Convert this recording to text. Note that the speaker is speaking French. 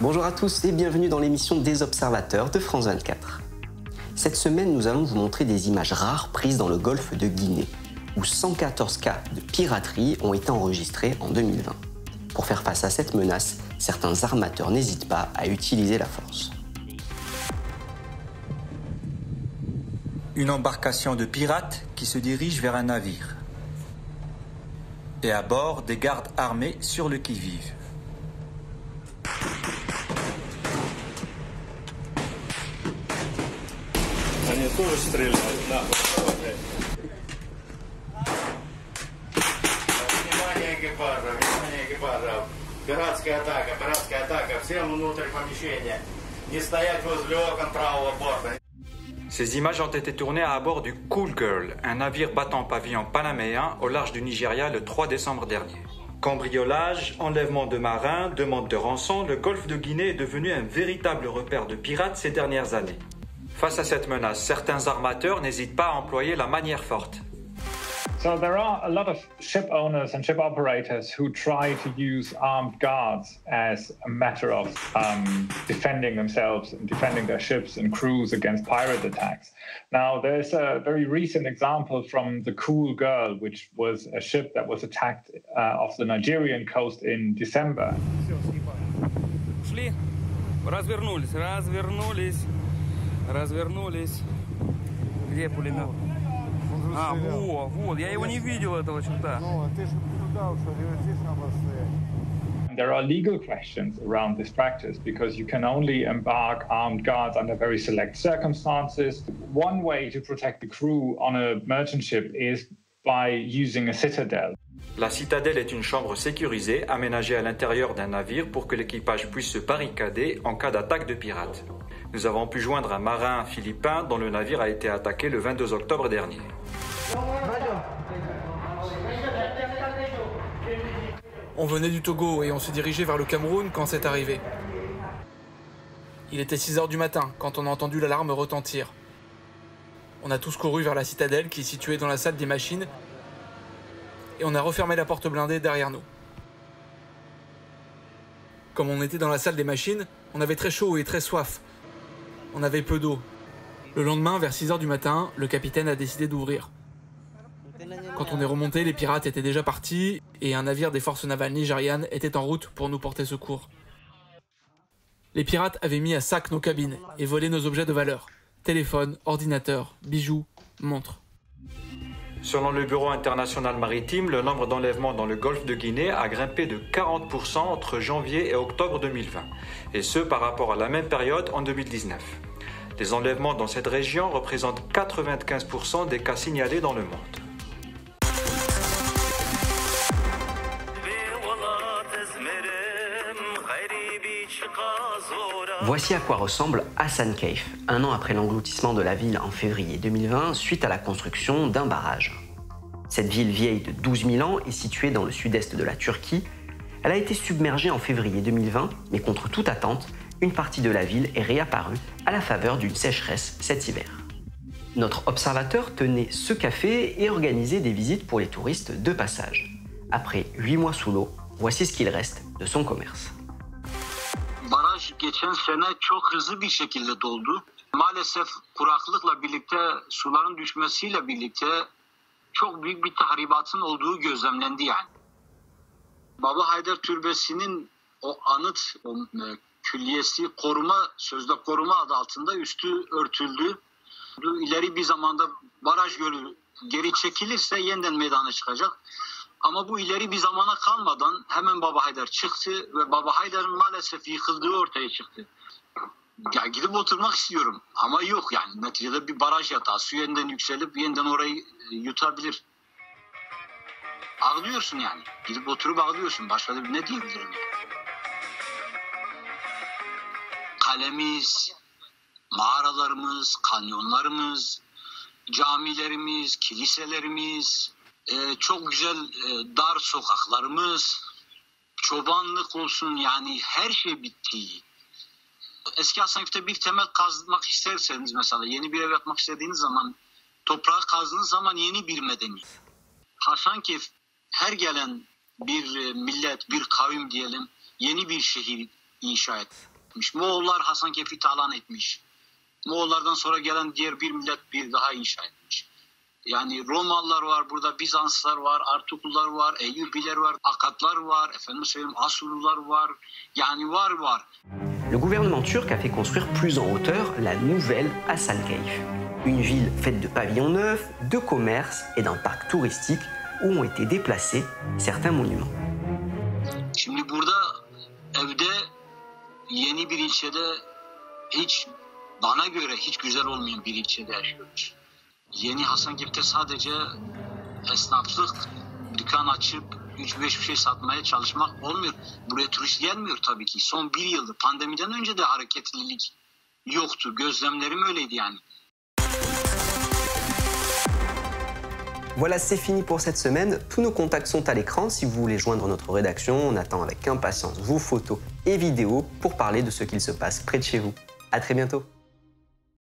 Bonjour à tous et bienvenue dans l'émission des Observateurs de France 24. Cette semaine, nous allons vous montrer des images rares prises dans le golfe de Guinée, où 114 cas de piraterie ont été enregistrés en 2020. Pour faire face à cette menace, certains armateurs n'hésitent pas à utiliser la force. Une embarcation de pirates qui se dirige vers un navire. Et à bord, des gardes armés sur le qui-vive. Пиратская атака, всем внутрь помещения. Не стоять возле окон правого борта. Ces images ont été tournées à bord du Cool Girl, un navire battant pavillon panaméen au large du Nigeria le 3 décembre dernier. Cambriolage, enlèvement de marins, demande de rançon, le golfe de Guinée est devenu un véritable repère de pirates ces dernières années. Face à cette menace, certains armateurs n'hésitent pas à employer la manière forte. So there are a lot of ship owners and ship operators who try to use armed guards as a matter of defending themselves and defending their ships and crews against pirate attacks. Now, there's a very recent example from the Cool Girl, which was a ship that was attacked off the Nigerian coast in December. Шли, развернулись. Где пулемет? Вот, я его не видел, этого черта. There are legal questions around this practice because you can only embark armed guards under very select circumstances. One way to protect the crew on a merchant ship is by using a citadel. La citadelle est une chambre sécurisée aménagée à l'intérieur d'un navire pour que l'équipage puisse se barricader en cas d'attaque de pirates. Nous avons pu joindre un marin philippin dont le navire a été attaqué le 22 octobre dernier. On venait du Togo et on se dirigeait vers le Cameroun quand c'est arrivé. Il était 6 h du matin quand on a entendu l'alarme retentir. On a tous couru vers la citadelle qui est située dans la salle des machines et on a refermé la porte blindée derrière nous. Comme on était dans la salle des machines, on avait très chaud et très soif. On avait peu d'eau. Le lendemain, vers 6 h du matin, le capitaine a décidé d'ouvrir. Quand on est remonté, les pirates étaient déjà partis et un navire des forces navales nigérianes était en route pour nous porter secours. Les pirates avaient mis à sac nos cabines et volé nos objets de valeur. Téléphones, ordinateurs, bijoux, montres. Selon le Bureau international maritime, le nombre d'enlèvements dans le golfe de Guinée a grimpé de 40% entre janvier et octobre 2020, et ce par rapport à la même période en 2019. Les enlèvements dans cette région représentent 95% des cas signalés dans le monde. Voici à quoi ressemble Hassan Keyf, un an après l'engloutissement de la ville en février 2020 suite à la construction d'un barrage. Cette ville vieille de 12 000 ans est située dans le sud-est de la Turquie. Elle a été submergée en février 2020, mais contre toute attente, une partie de la ville est réapparue à la faveur d'une sécheresse cet hiver. Notre observateur tenait ce café et organisait des visites pour les touristes de passage. Après 8 mois sous l'eau, voici ce qu'il reste de son commerce. Baraj geçen sene çok hızlı bir şekilde doldu. Maalesef kuraklıkla birlikte suların düşmesiyle birlikte çok büyük bir tahribatın olduğu gözlemlendi yani. Baba Haydar Türbesi'nin o anıt külliyesi sözde koruma adı altında üstü örtüldü. İleri bir zamanda baraj gölü geri çekilirse yeniden meydana çıkacak. Ama bu ileri bir zamana kalmadan hemen Baba Haydar çıktı ve Baba Haydar'ın maalesef yıkıldığı ortaya çıktı. Ya gidip oturmak istiyorum ama yok yani neticede bir baraj yatağı su yeniden yükselip yeniden orayı yutabilir. Ağlıyorsun yani. Gidip oturup ağlıyorsun. Başka da ne diyebilirim yani. Kalemiz, mağaralarımız, kanyonlarımız, camilerimiz, kiliselerimiz, çok güzel dar sokaklarımız, çobanlık olsun yani her şey bitti. Eski Hasankeyf'te bir temel kazmak isterseniz mesela yeni bir ev yapmak istediğiniz zaman toprağı kazdığınız zaman yeni bir medeniyet. Hasankeyf her gelen bir millet, bir kavim diyelim yeni bir şehir inşa etti. etmiş. Moğollar Hasankeyf'i talan etmiş. Moğollardan sonra gelen diğer bir millet bir daha inşa etmiş. Yani Romalılar var burada, Bizanslar var, Artuklular var, Eyyubiler var, Akatlar var, efendim söyleyeyim Asurlular var. Yani var. Le gouvernement turc a fait construire plus en hauteur la nouvelle Hasankeyf. Une ville faite de pavillons neufs, de commerces et d'un parc touristique où ont été déplacés certains monuments. Şimdi burada evde yeni bir ilçede bana göre hiç güzel olmayan bir ilçede yaşıyoruz. Yeni Hasankeyf'te sadece esnaflık, dükkan açıp 3-5 bir şey satmaya çalışmak olmuyor. Buraya turist gelmiyor tabii ki. Son bir yıldır pandemiden önce de hareketlilik yoktu. Gözlemlerim öyleydi yani. Voilà, c'est fini pour cette semaine. Tous nos contacts sont à l'écran si vous voulez joindre notre rédaction. On attend avec impatience vos photos et vidéos pour parler de ce qu'il se passe près de chez vous. À très bientôt.